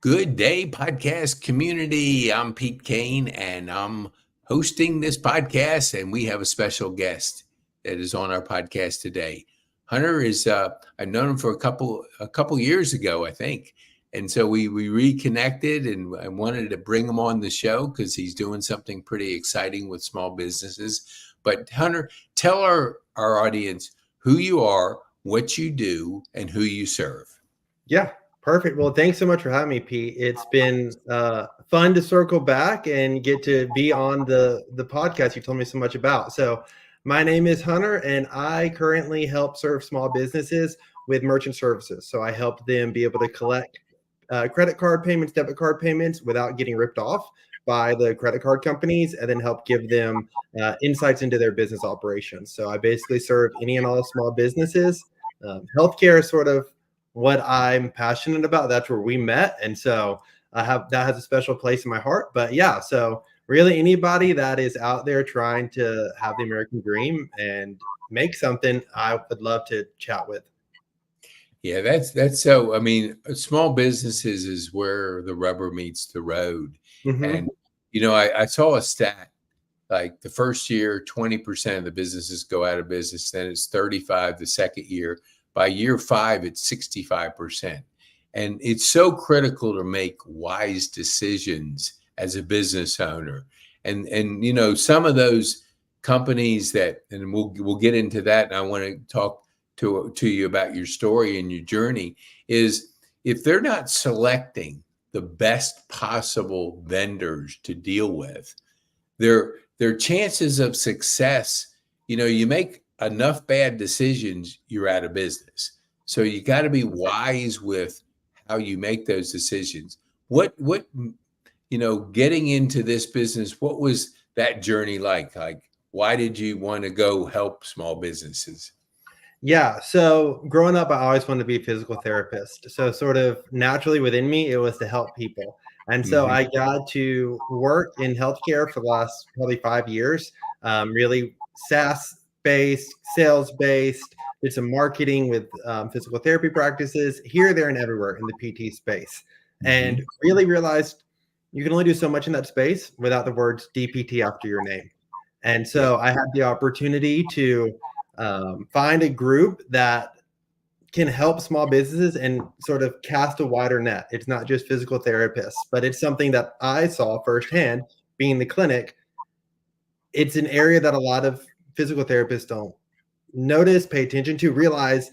Good day, podcast community. I'm Pete Kane, and I'm hosting this podcast. And we have a special guest that is on our podcast today. Hunter is I've known him for a couple years ago, I think, and so we reconnected, and I wanted to bring him on the show because he's doing something pretty exciting with small businesses. But Hunter, tell our audience who you are, what you do, and who you serve. Yeah, perfect. Well, thanks so much for having me, Pete. It's been fun to circle back and get to be on the podcast you told me so much about. So my name is Hunter, and I currently help serve small businesses with merchant services. So I help them be able to collect credit card payments, debit card payments without getting ripped off by the credit card companies, and then help give them insights into their business operations. So I basically serve any and all small businesses. Healthcare is sort of what I'm passionate about. That's where we met. And so that has a special place in my heart. But yeah, so really anybody that is out there trying to have the American dream and make something, I would love to chat with. Yeah, that's so. I mean, small businesses is where the rubber meets the road. Mm-hmm. And I saw a stat like the first year, 20% of the businesses go out of business. Then it's 35 the second year. By year 5, it's 65%. And it's so critical to make wise decisions as a business owner. And some of those companies that, and we'll get into that. And I want to talk to you about your story and your journey, is if they're not selecting the best possible vendors to deal with, their chances of success, you make enough bad decisions, you're out of business. So you got to be wise with how you make those decisions. What getting into this business, what was that journey like? Like, why did you want to go help small businesses? Yeah. So growing up, I always wanted to be a physical therapist. So sort of naturally within me, it was to help people. And so I got to work in healthcare for the last probably 5 years, really SaaS-based, sales-based, did some marketing with physical therapy practices here, there, and everywhere in the PT space. And really realized you can only do so much in that space without the words DPT after your name. And so I had the opportunity to find a group that can help small businesses and sort of cast a wider net. It's not just physical therapists, but it's something that I saw firsthand being in the clinic. It's an area that a lot of physical therapists don't notice, pay attention to, realize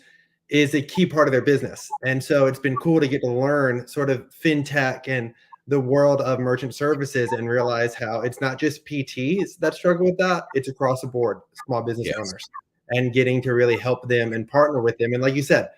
is a key part of their business. And so it's been cool to get to learn sort of fintech and the world of merchant services and realize how it's not just PTs that struggle with that, it's across the board, small business owners. And getting to really help them and partner with them. And like you said,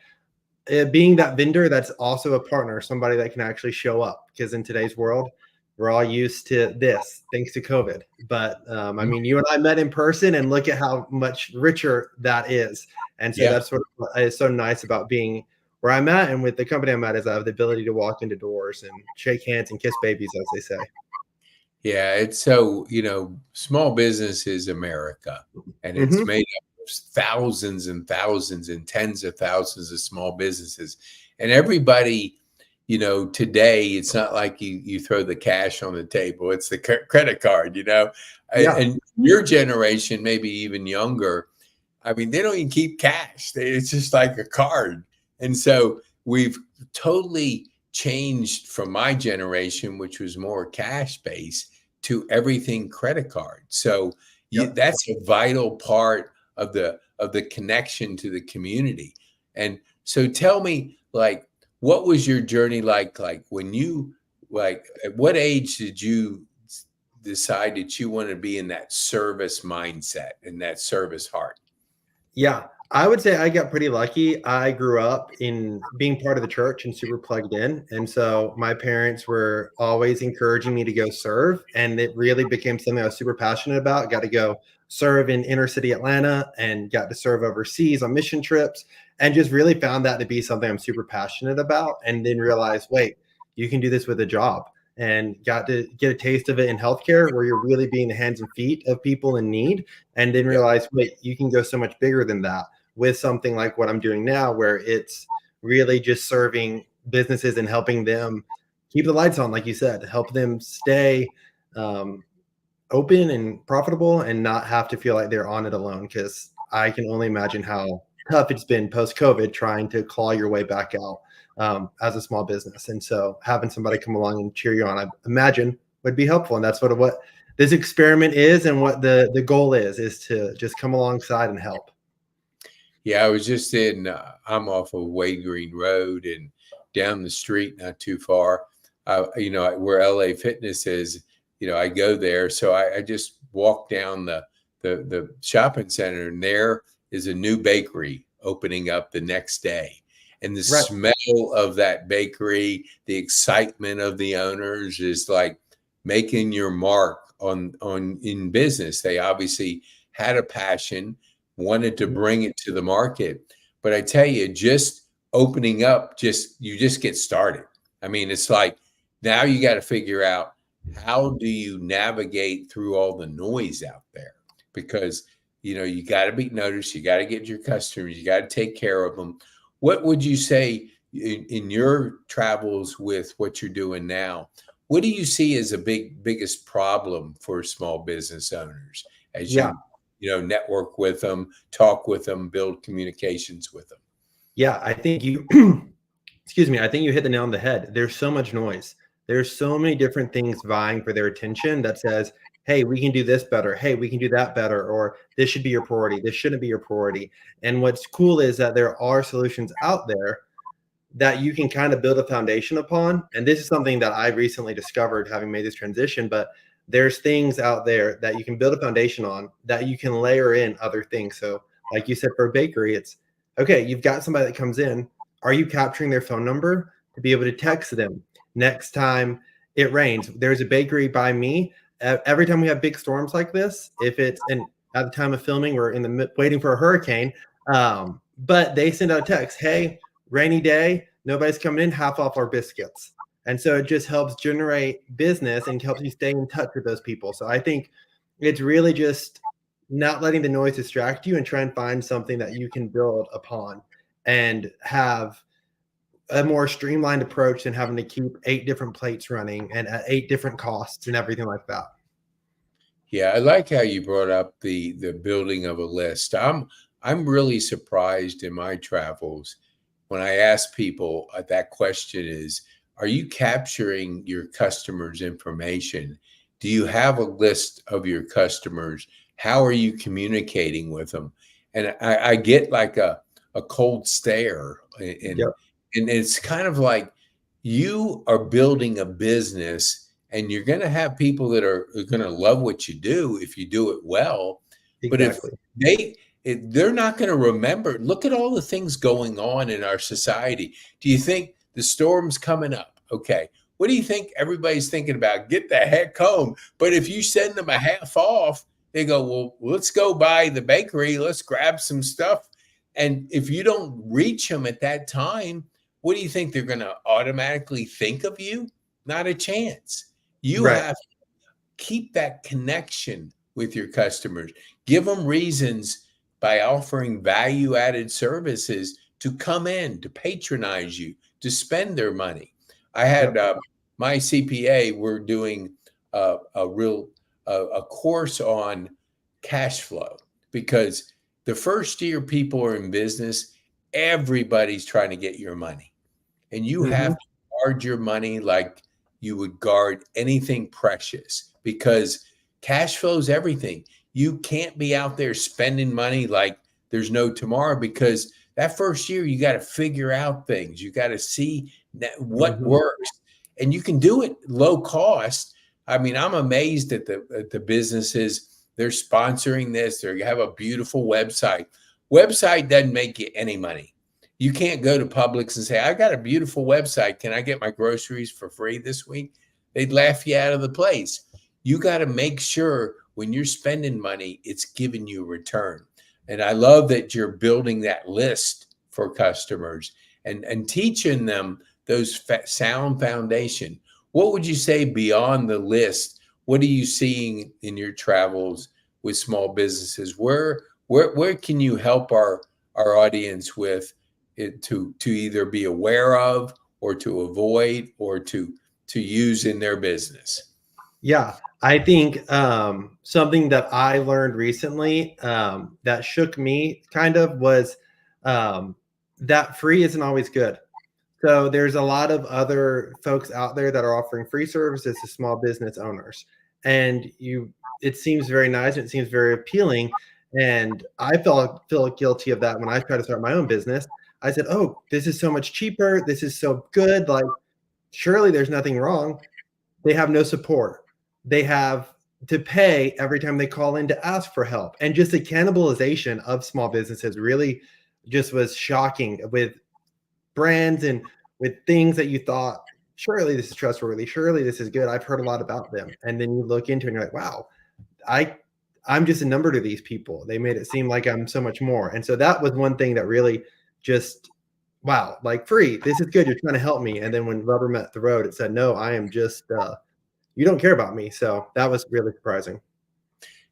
being that vendor that's also a partner, somebody that can actually show up. Because in today's world, we're all used to this, thanks to COVID. But I mean, you and I met in person, and look at how much richer that is. And so that's sort of what is so nice about being where I'm at. And with the company I'm at is I have the ability to walk into doors and shake hands and kiss babies, as they say. Yeah, it's so, small business is America, and it's made up thousands and thousands and tens of thousands of small businesses, and everybody, today it's not like you throw the cash on the table, it's the credit card, and your generation, maybe even younger, I mean, they don't even keep cash. It's just like a card. And so we've totally changed from my generation, which was more cash based, to everything credit card. So that's a vital part of the connection to the community. And so tell me, like, what was your journey like when you, at what age did you decide that you want to be in that service mindset and that service heart? Yeah, I would say I got pretty lucky. I grew up in being part of the church and super plugged in. And so my parents were always encouraging me to go serve. And it really became something I was super passionate about. Got to go serve in inner city Atlanta and got to serve overseas on mission trips, and just really found that to be something I'm super passionate about. And then realized, wait, you can do this with a job. And got to get a taste of it in healthcare, where you're really being the hands and feet of people in need. And then realize, wait, you can go so much bigger than that with something like what I'm doing now, where it's really just serving businesses and helping them keep the lights on, like you said, help them stay um, open and profitable and not have to feel like they're on it alone. Because I can only imagine how tough it's been post COVID trying to claw your way back out as a small business. And so having somebody come along and cheer you on, I imagine would be helpful. And that's sort of what this experiment is, and what the goal is to just come alongside and help. Yeah, I was just I'm off of Wade Green Road, and down the street, not too far, where LA Fitness is, I go there. So I just walk down the shopping center, and there is a new bakery opening up the next day. And the Right. smell of that bakery, the excitement of the owners is like making your mark on in business. They obviously had a passion, wanted to bring it to the market. But I tell you, just opening up, you just get started. I mean, it's like now you got to figure out, how do you navigate through all the noise out there? Because, you got to be noticed, you got to get your customers, you got to take care of them. What would you say in your travels with what you're doing now? What do you see as a biggest problem for small business owners as Yeah. network with them, talk with them, build communications with them? Yeah. I think you, excuse me, I think you hit the nail on the head. There's so much noise. There's so many different things vying for their attention that says, hey, we can do this better. Hey, we can do that better. Or this should be your priority. This shouldn't be your priority. And what's cool is that there are solutions out there that you can kind of build a foundation upon. And this is something that I recently discovered having made this transition, but there's things out there that you can build a foundation on that you can layer in other things. So like you said, for a bakery, it's okay, you've got somebody that comes in. Are you capturing their phone number to be able to text them next time it rains? There's a bakery by me. Every time we have big storms like this, if it's, and at the time of filming, we're in the waiting for a hurricane, but they send out a text, hey, rainy day, nobody's coming in, half off our biscuits. And so it just helps generate business and helps you stay in touch with those people. So I think it's really just not letting the noise distract you and try and find something that you can build upon and have a more streamlined approach than having to keep 8 different plates running and at 8 different costs and everything like that. Yeah, I like how you brought up the building of a list. I'm really surprised in my travels when I ask people, that question is, are you capturing your customers' information? Do you have a list of your customers? How are you communicating with them? And I get like a cold stare, and Yep. and it's kind of like, you are building a business, and you're going to have people that are going to love what you do if you do it well. But if Exactly. they're not going to remember, look at all the things going on in our society. Do you think the storm's coming up? Okay. What do you think everybody's thinking about? Get the heck home. But if you send them a half off, they go, well, let's go by the bakery. Let's grab some stuff. And if you don't reach them at that time, what do you think they're going to automatically think of you? Not a chance. You Right. have to keep that connection with your customers. Give them reasons by offering value-added services to come in, to patronize you, to spend their money. I had Yep. my CPA, we're doing a course on cash flow, because the first year people are in business, everybody's trying to get your money. And you have Mhm. to guard your money like you would guard anything precious, because cash flow is everything. You can't be out there spending money like there's no tomorrow, because that first year you got to figure out things. You got to see what Mhm. works, and you can do it low cost. I mean, I'm amazed at the businesses. They're sponsoring this. They have a beautiful website. Website doesn't make you any money. You can't go to Publix and say, I got a beautiful website. Can I get my groceries for free this week? They'd laugh you out of the place. You got to make sure when you're spending money, it's giving you a return. And I love that you're building that list for customers and teaching them those sound foundation. What would you say beyond the list? What are you seeing in your travels with small businesses? Where can you help our audience with it, to either be aware of, or to avoid, or to to use in their business? Yeah, I think something that I learned recently that shook me kind of was um, that free isn't always good. So there's a lot of other folks out there that are offering free services to small business owners, and it seems very nice and it seems very appealing. And I feel guilty of that when I try to start my own business. I said, "Oh, this is so much cheaper. This is so good. Like, surely there's nothing wrong." They have no support. They have to pay every time they call in to ask for help. And just the cannibalization of small businesses really just was shocking with brands and with things that you thought, surely this is trustworthy, surely this is good. I've heard a lot about them. And then you look into it and you're like, wow, I I'm just a number to these people. They made it seem like I'm so much more. And so that was one thing that really just, wow, like, free, this is good. You're trying to help me. And then when rubber met the road, it said, no, I am just you don't care about me. So that was really surprising.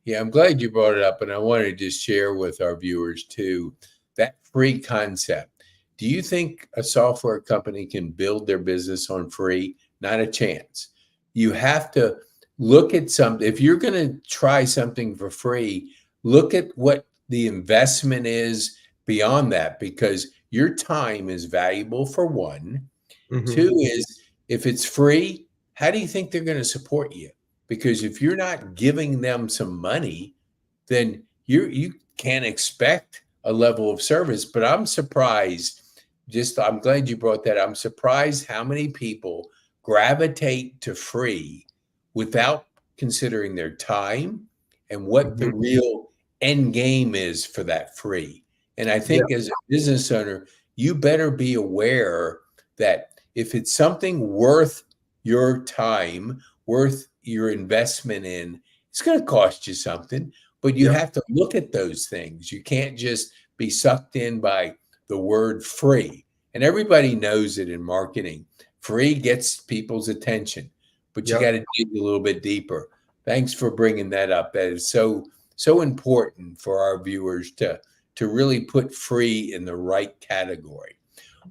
Yeah, I'm glad you brought it up, and I wanted to just share with our viewers too that free concept. Do you think a software company can build their business on free? Not a chance. You have to look at something. If you're going to try something for free, look at what the investment is beyond that, because your time is valuable for one. Hmm. Two is, if it's free, how do you think they're going to support you? Because if you're not giving them some money, then you can't expect a level of service. But I'm surprised. I'm glad you brought that. I'm surprised how many people gravitate to free without considering their time and what the Hmm. real end game is for that free. And I Yeah. think as a business owner, you better be aware that if it's something worth your time, worth your investment in, it's going to cost you something, but you Yep. have to look at those things. You can't just be sucked in by the word free. And everybody knows it in marketing. Free gets people's attention, but you got Yep. to dig a little bit deeper. Thanks for bringing that up. That is so important for our viewers to really put free in the right category.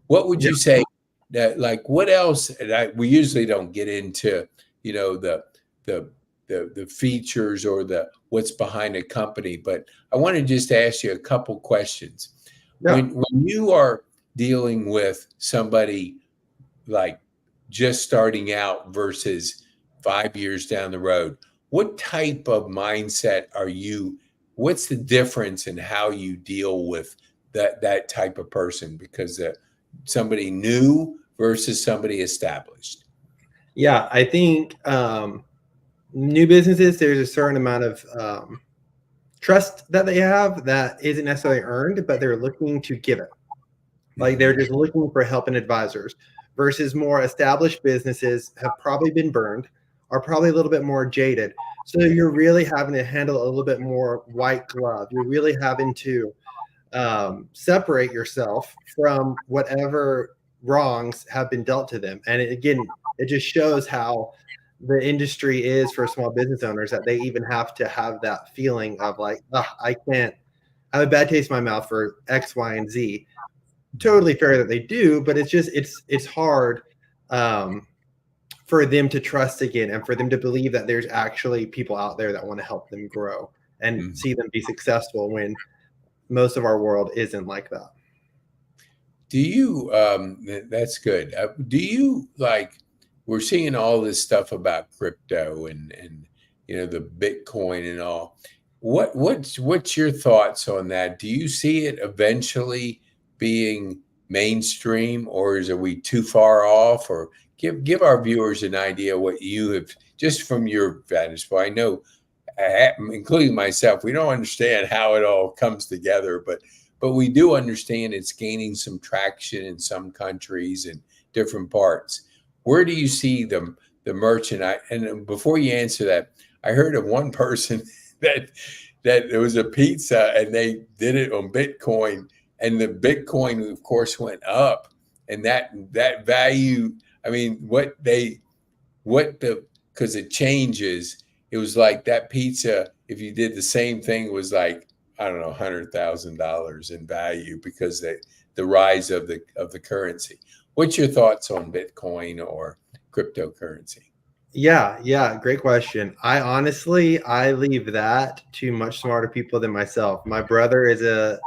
What would Yep. you say that, like, what else? And we usually don't get into, the the the features or the what's behind a company, but I want to just ask you a couple questions. Yeah. When you are dealing with somebody like just starting out versus 5 years down the road, what type of mindset are you? What's the difference in how you deal with that type of person? Because somebody new versus somebody established. Yeah. I think new businesses, there's a certain amount of trust that they have that isn't necessarily earned, but they're looking to give it. Like, they're Mhm. just looking for help and advisors, versus more established businesses have probably been burned, are probably a little bit more jaded. So you're really having to handle a little bit more white glove. You're really having to separate yourself from whatever wrongs have been dealt to them. And again, it just shows how the industry is for small business owners, that they even have to have that feeling of like, "Ugh, I can't, I have a bad taste in my mouth for X, Y, and Z." Totally fair that they do, but it's just it's hard um, for them to trust again, and for them to believe that there's actually people out there that want to help them grow and Mhm. see them be successful, when most of our world isn't like that. Do you, that's good. Do you, like, we're seeing all this stuff about crypto and the Bitcoin and all. What's your thoughts on that? Do you see it eventually being mainstream, or are we too far off? Or give our viewers an idea what you have, just from your vantage point. I know, including myself, we don't understand how it all comes together, but we do understand it's gaining some traction in some countries and different parts. Where do you see the merchant? And before you answer that, I heard of one person that there was a pizza and they did it on Bitcoin, and the Bitcoin, of course, went up, and that value. I mean, what the because it changes. It was like that pizza, if you did the same thing, was like, I don't know, $100,000 in value because the rise of the currency. What's your thoughts on Bitcoin or cryptocurrency? Yeah, great question. I leave that to much smarter people than myself. My brother is a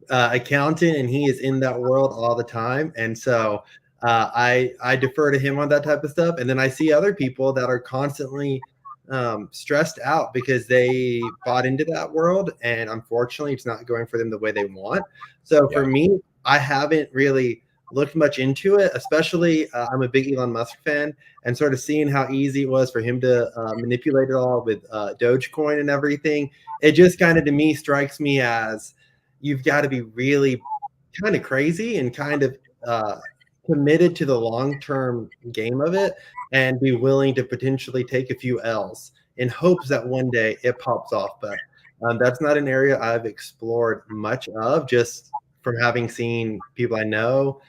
accountant, and he is in that world all the time, and so I defer to him on that type of stuff. And then I see other people that are constantly stressed out because they bought into that world, and unfortunately, it's not going for them the way they want. So for Yeah. me, I haven't really looked much into it. Especially, I'm a big Elon Musk fan, and sort of seeing how easy it was for him to manipulate it all with Dogecoin and everything. It just kind of, to me, strikes me as you've got to be really kind of crazy and kind of committed to the long-term game of it, and be willing to potentially take a few L's in hopes that one day it pops off. But that's not an area I've explored much of, just from having seen people I know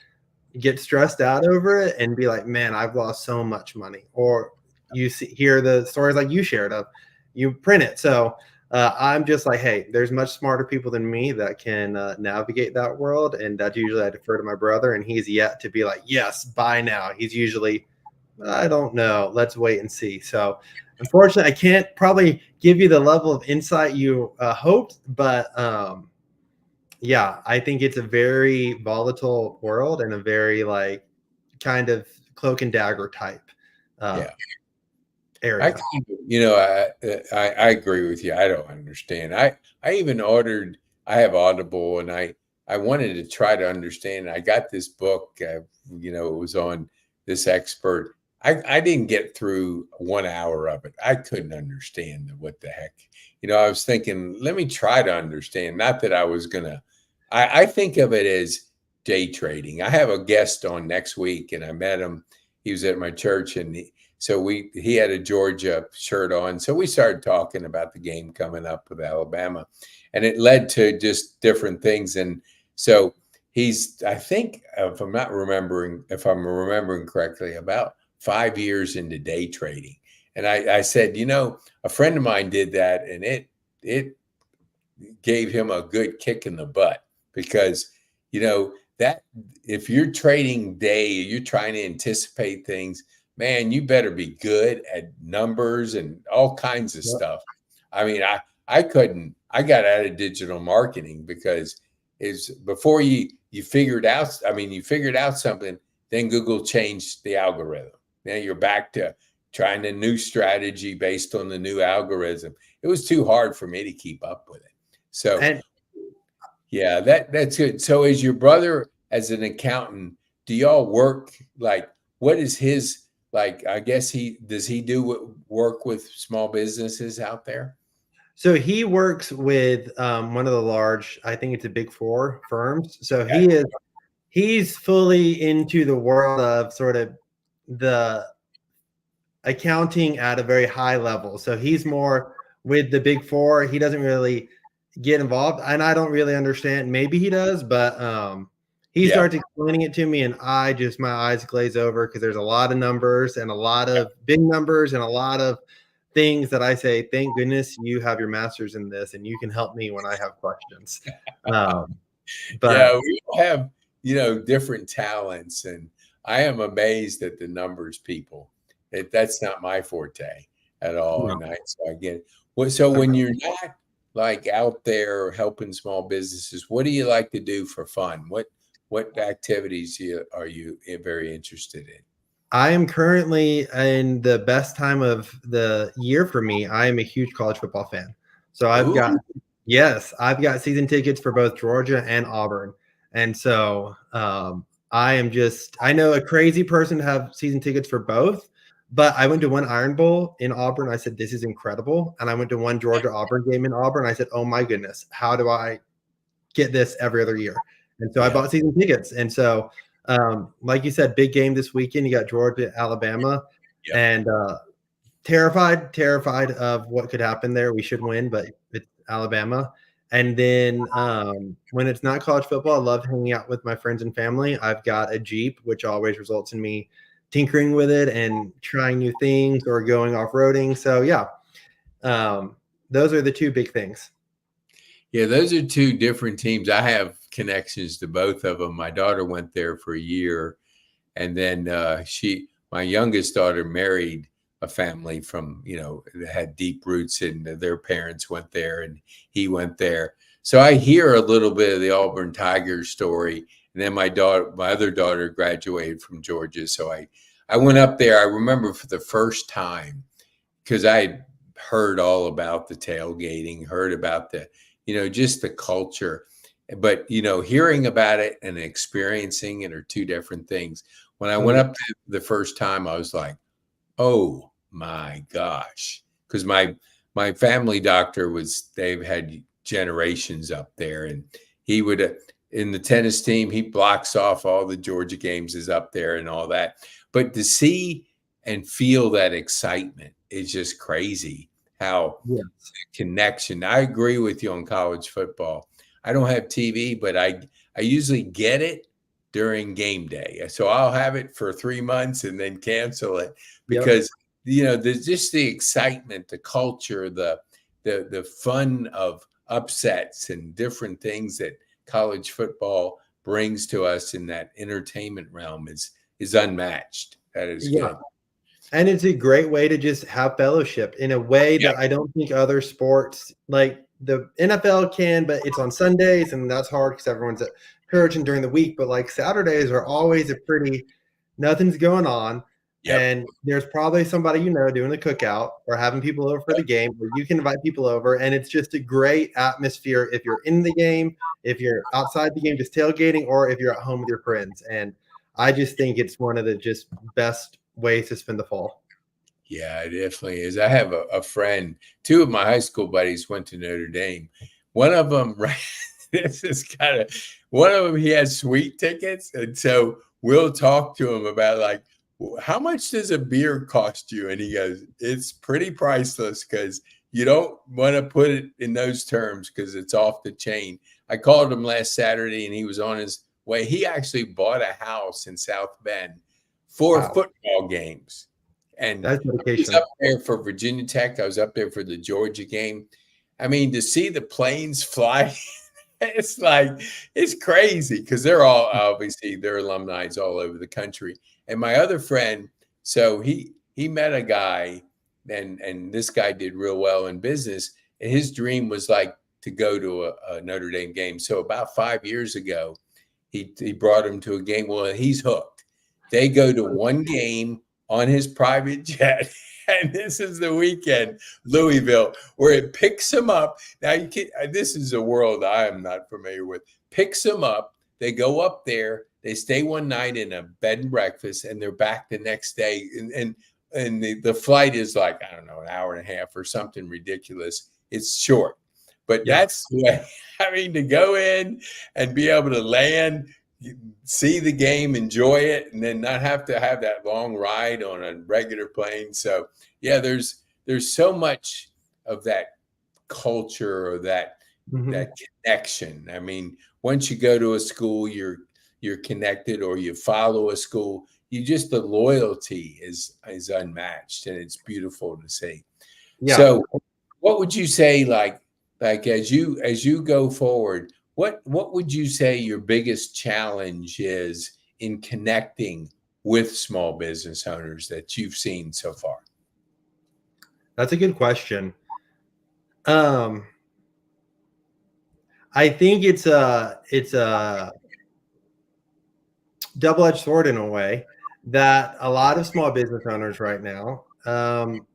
get stressed out over it and be like, man, I've lost so much money. Or hear the stories like you shared of you print it. So I'm just like, hey, there's much smarter people than me that can navigate that world. And that usually I defer to my brother, and he's yet to be like, yes, buy now. He's usually, I don't know, let's wait and see. So unfortunately, I can't probably give you the level of insight you hoped, but yeah, I think it's a very volatile world and a very like kind of cloak and dagger type uh, Yeah. I area. kind of, you know, I agree with you. I don't understand. I even ordered. I have Audible, and I wanted to try to understand. I got this book. You know, it was on this expert. I didn't get through 1 hour of it. I couldn't understand what the heck. You know, I was thinking, let me try to understand. Not that I was gonna. I think of it as day trading. I have a guest on next week, and I met him. He was at my church, and so he had a Georgia shirt on. So we started talking about the game coming up with Alabama, and it led to just different things. And so he's, I think, if I'm remembering correctly, about 5 years into day trading. And I said, you know, a friend of mine did that, and it gave him a good kick in the butt, because, you know, that if you're trading day, you're trying to anticipate things, man, you better be good at numbers and all kinds of Yep. stuff. I mean, I got out of digital marketing because is before you figured out, I mean, you figured out something, then Google changed the algorithm. Now you're back to trying a new strategy based on the new algorithm. It was too hard for me to keep up with it. So And yeah, that's good. So is your brother, as an accountant, do y'all work like, what is his, like, I guess he do work with small businesses out there? so he works with one of the large, I think it's a big four firms. So Yeah. he's fully into the world of sort of the accounting at a very high level. So he's more with the big four. He doesn't really get involved, and I don't really understand. Maybe he does, but he Yeah. starts explaining it to me, and my eyes glaze over because there's a lot of numbers and a lot of big numbers and a lot of things that I say, thank goodness you have your master's in this and you can help me when I have questions. Um, but Yeah, we all have, you know, different talents, and I am amazed at the numbers people. That's not my forte at all, no. and so I get it. Well, so when you're not like out there helping small businesses, what do you like to do for fun? What activities are you very interested in? I am currently in the best time of the year for me. I am a huge college football fan. So Ooh, I've got season tickets for both Georgia and Auburn. And so I know a crazy person to have season tickets for both, but I went to one Iron Bowl in Auburn. I said, this is incredible. And I went to one Georgia Auburn game in Auburn. I said, oh my goodness, how do I get this every other year? And so I yeah, bought season tickets. And so, like you said, big game this weekend. You got Georgia, Alabama, yep. and terrified of what could happen there. We should win, but it's Alabama. And then when it's not college football, I love hanging out with my friends and family. I've got a Jeep, which always results in me tinkering with it and trying new things or going off roading. So yeah, those are the two big things. Yeah, those are two different teams. I have connections to both of them. My daughter went there for a year, and then my youngest daughter married a family from, that had deep roots, and their parents went there and he went there. So I hear a little bit of the Auburn Tigers story. And then my other daughter graduated from Georgia. So I went up there. I remember for the first time, because I had heard all about the tailgating, heard about just the culture. But, hearing about it and experiencing it are two different things. When I went up the first time, I was like, oh my gosh. Because my family doctor they've had generations up there, and he would, in the tennis team, he blocks off all the Georgia games is up there and all that. But to see and feel that excitement is just crazy. How connection. I agree with you on college football. I don't have TV, but I usually get it during game day. So I'll have it for 3 months and then cancel it because there's just the excitement, the culture, the fun of upsets and different things that college football brings to us in that entertainment realm is unmatched. That is good. And it's a great way to just have fellowship in a way that I don't think other sports, like the NFL can, but it's on Sundays and that's hard because everyone's at church and during the week. But like Saturdays are always nothing's going on. And there's probably somebody doing a cookout or having people over for the game where you can invite people over. And it's just a great atmosphere if you're in the game, if you're outside the game just tailgating, or if you're at home with your friends. And I just think it's one of the just best ways to spend the fall. Yeah, it definitely is. I have a friend, two of my high school buddies went to Notre Dame. One of them, one of them, he has sweet tickets. And so we'll talk to him about like, how much does a beer cost you? And he goes, it's pretty priceless because you don't want to put it in those terms because it's off the chain. I called him last Saturday and he was on his way. He actually bought a house in South Bend for football games. And I was up there for Virginia Tech. I was up there for the Georgia game. I mean, to see the planes fly, it's crazy because they're all obviously they're alumni all over the country. And my other friend, so he met a guy, and this guy did real well in business. And his dream was like to go to a Notre Dame game. So about 5 years ago, he brought him to a game. Well, he's hooked. They go to one game on his private jet. And this is the weekend, Louisville, where it picks him up. Now, this is a world I am not familiar with. Picks him up. They go up there. They stay one night in a bed and breakfast, and they're back the next day. And the flight is like, I don't know, an hour and a half or something ridiculous. It's short. But that's the way, to go in and be able to land, see the game, enjoy it, and then not have to have that long ride on a regular plane. So yeah, there's so much of that culture or that connection. I mean, once you go to a school, you're connected, or you follow a school, the loyalty is unmatched, and it's beautiful to see. Yeah. So what would you say, like as you go forward, what would you say your biggest challenge is in connecting with small business owners that you've seen so far? That's a good question. I think it's a double-edged sword in a way that a lot of small business owners right now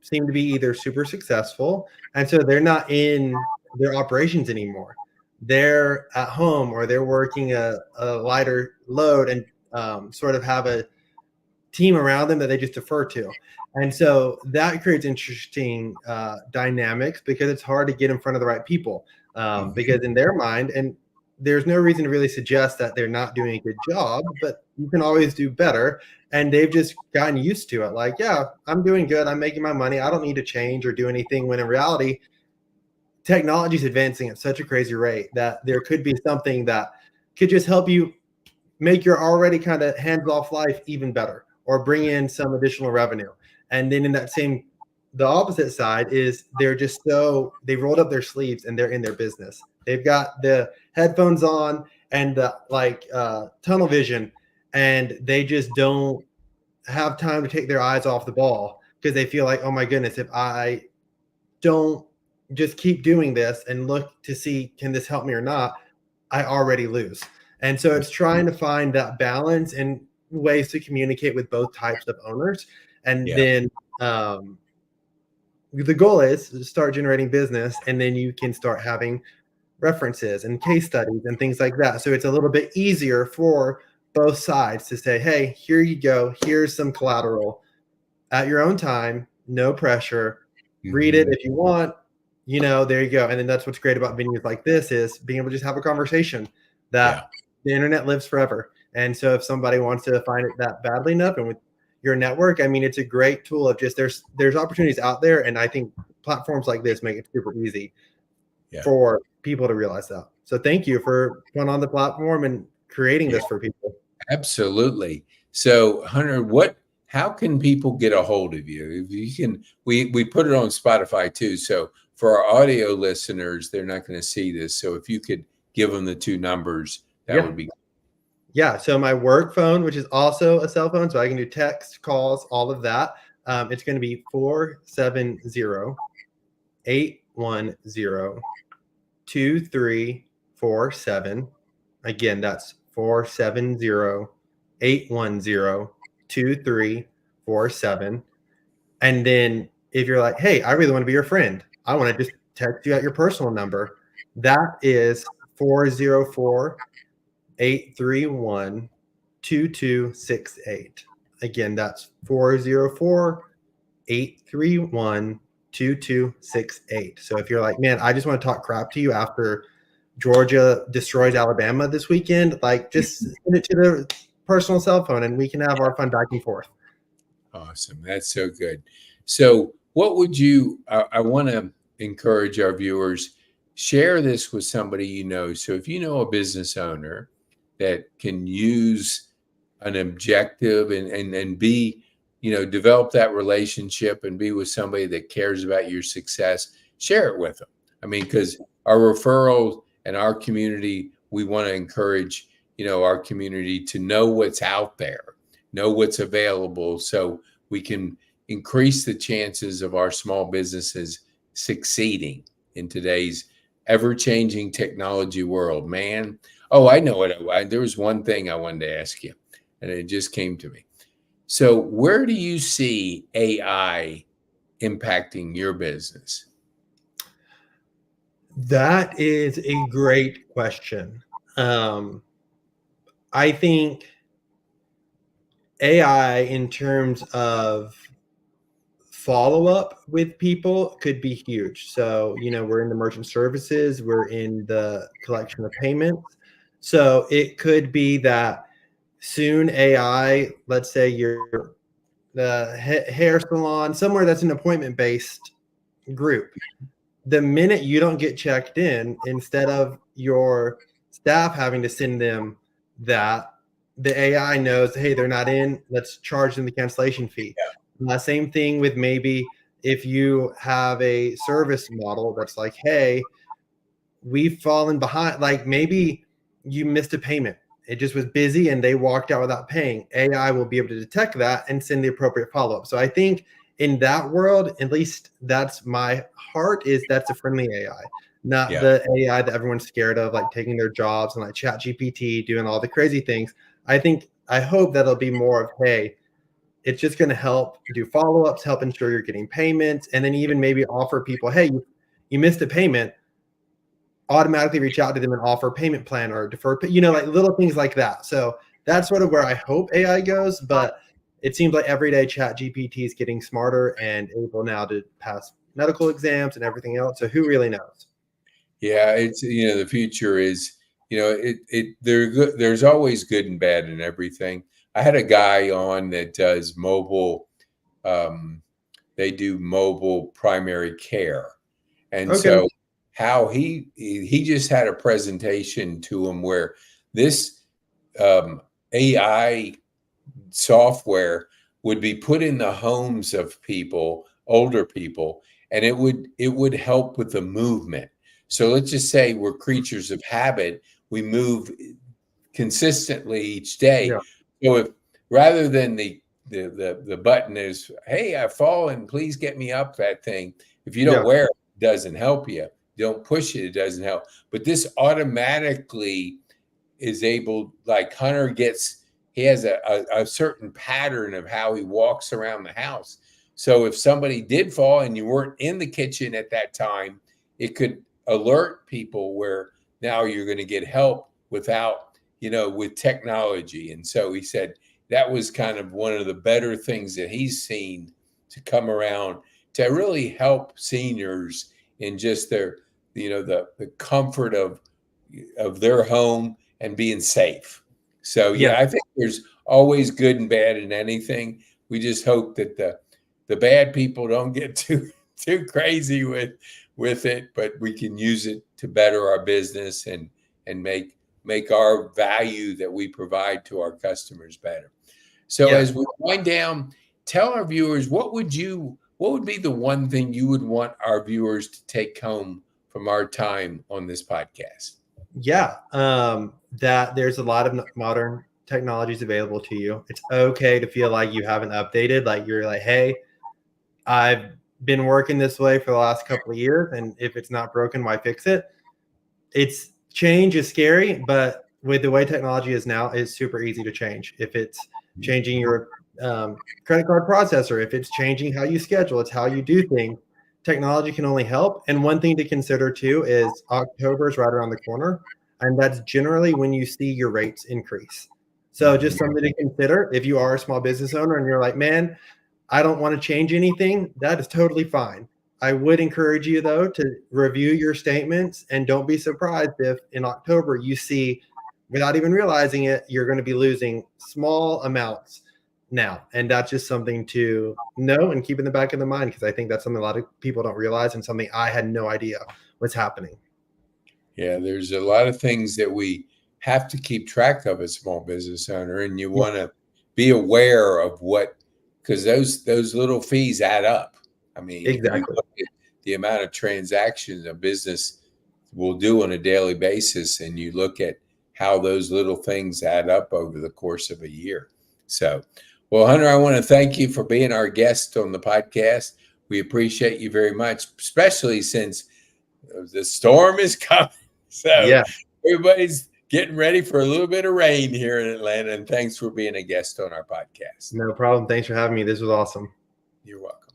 seem to be either super successful, and so they're not in their operations anymore. They're at home, or they're working a lighter load and sort of have a team around them that they just defer to. And so that creates interesting dynamics because it's hard to get in front of the right people because in their mind, and there's no reason to really suggest that they're not doing a good job, but you can always do better. And they've just gotten used to it. Like, yeah, I'm doing good. I'm making my money. I don't need to change or do anything, when in reality, technology is advancing at such a crazy rate that there could be something that could just help you make your already kind of hands-off life even better, or bring in some additional revenue. And then in that the opposite side is they rolled up their sleeves and they're in their business. They've got the headphones on and the tunnel vision, and they just don't have time to take their eyes off the ball because they feel like, oh my goodness, if I don't just keep doing this and look to see, can this help me or not, I already lose. And so it's trying to find that balance and ways to communicate with both types of owners. And Yeah. then the goal is to start generating business, and then you can start having references and case studies and things like that. So it's a little bit easier for both sides to say, hey, here you go. Here's some collateral at your own time, no pressure. Read it Mhm. if you want, there you go. And then that's what's great about venues like this is being able to just have a conversation Yeah. that the internet lives forever. And so if somebody wants to find it that badly enough and with your network, I mean, it's a great tool of just there's opportunities out there. And I think platforms like this make it super easy Yeah. for people to realize that. So thank you for putting on the platform and creating Yeah. this for people. Absolutely. So, Hunter, how can people get a hold of you? If you can, we put it on Spotify too. So for our audio listeners, they're not going to see this. So if you could give them the two numbers, that Yeah. would be. Yeah. So my work phone, which is also a cell phone, so I can do text, calls, all of that. It's going to be 470-810-2347. Again, that's 470-810-2347. And then if you're like, hey, I really want to be your friend, I want to just text you at your personal number. That is 404-831-2268. Again, that's 404-831-2268. So if you're like, man, I just want to talk crap to you after Georgia destroys Alabama this weekend, like just send it to the personal cell phone and we can have our fun back and forth. Awesome. That's so good. So what would I want to encourage our viewers, share this with somebody you know. So if you know a business owner that can use an objective and be, develop that relationship and be with somebody that cares about your success, share it with them. I mean, because our referrals and our community, we want to encourage, our community to know what's out there, know what's available, so we can increase the chances of our small businesses succeeding in today's ever-changing technology world, man. Oh, I know it. There was one thing I wanted to ask you, and it just came to me. So where do you see AI impacting your business? That is a great question. I think AI in terms of follow-up with people could be huge. So, we're in the merchant services, we're in the collection of payments. So it could be that soon AI, let's say you're the hair salon, somewhere that's an appointment-based group. The minute you don't get checked in, instead of your staff having to send them that, the AI knows, hey, they're not in, let's charge them the cancellation fee. Same thing with maybe if you have a service model that's like, hey, we've fallen behind, like maybe you missed a payment. It just was busy and they walked out without paying. AI will be able to detect that and send the appropriate follow-up. So I think in that world, at least that's my heart, is that's a friendly AI, not Yeah. the AI that everyone's scared of, like taking their jobs and like chat GPT, doing all the crazy things. I hope that'll be more of, hey, it's just going to help do follow-ups, help ensure you're getting payments, and then even maybe offer people, hey, you missed a payment, automatically reach out to them and offer a payment plan or defer, like little things like that. So that's sort of where I hope AI goes. But it seems like every day chat GPT is getting smarter and able now to pass medical exams and everything else. So who really knows? Yeah, it's the future is there's always good and bad in everything. I had a guy on that does mobile. They do mobile primary care, and Okay. so how he just had a presentation to him where this AI software would be put in the homes of people, older people, and it would help with the movement. So let's just say we're creatures of habit. We move consistently each Yeah. day. So if rather than the the button is, hey, I've fallen, please get me up, that thing. If you don't Yeah. wear it, it doesn't help you. Don't push it, it doesn't help. But this automatically is able, like Hunter he has a certain pattern of how he walks around the house. So if somebody did fall and you weren't in the kitchen at that time, it could alert people where now you're going to get help without, with technology. And so he said that was kind of one of the better things that he's seen to come around to really help seniors in just their, the comfort of their home and being safe. So Yeah. yeah, I think there's always good and bad in anything. We just hope that the bad people don't get too crazy with it, but we can use it to better our business and make our value that we provide to our customers better. So Yeah. as we wind down, tell our viewers what would be the one thing you would want our viewers to take home from our time on this podcast? Yeah. That there's a lot of modern technologies available to you. It's okay to feel like you haven't updated. Like you're like, hey, I've been working this way for the last couple of years, and if it's not broken, why fix it? It's change is scary, but with the way technology is now, it's super easy to change. If it's changing your credit card processor, if it's changing how you schedule, it's how you do things. Technology can only help. And one thing to consider too is October is right around the corner, and that's generally when you see your rates increase. So just something to consider if you are a small business owner and you're like, man, I don't want to change anything. That is totally fine. I would encourage you, though, to review your statements and don't be surprised if in October you see, without even realizing it, you're going to be losing small amounts now. And that's just something to know and keep in the back of the mind, because I think that's something a lot of people don't realize and something I had no idea was happening. Yeah, there's a lot of things that we have to keep track of as small business owner, and you want to be aware of because those little fees add up. I mean, Exactly. you look at the amount of transactions a business will do on a daily basis, and you look at how those little things add up over the course of a year. So, well, Hunter, I want to thank you for being our guest on the podcast. We appreciate you very much, especially since the storm is coming. So Yeah, everybody's getting ready for a little bit of rain here in Atlanta. And thanks for being a guest on our podcast. no problem. Thanks for having me. This was awesome. You're welcome.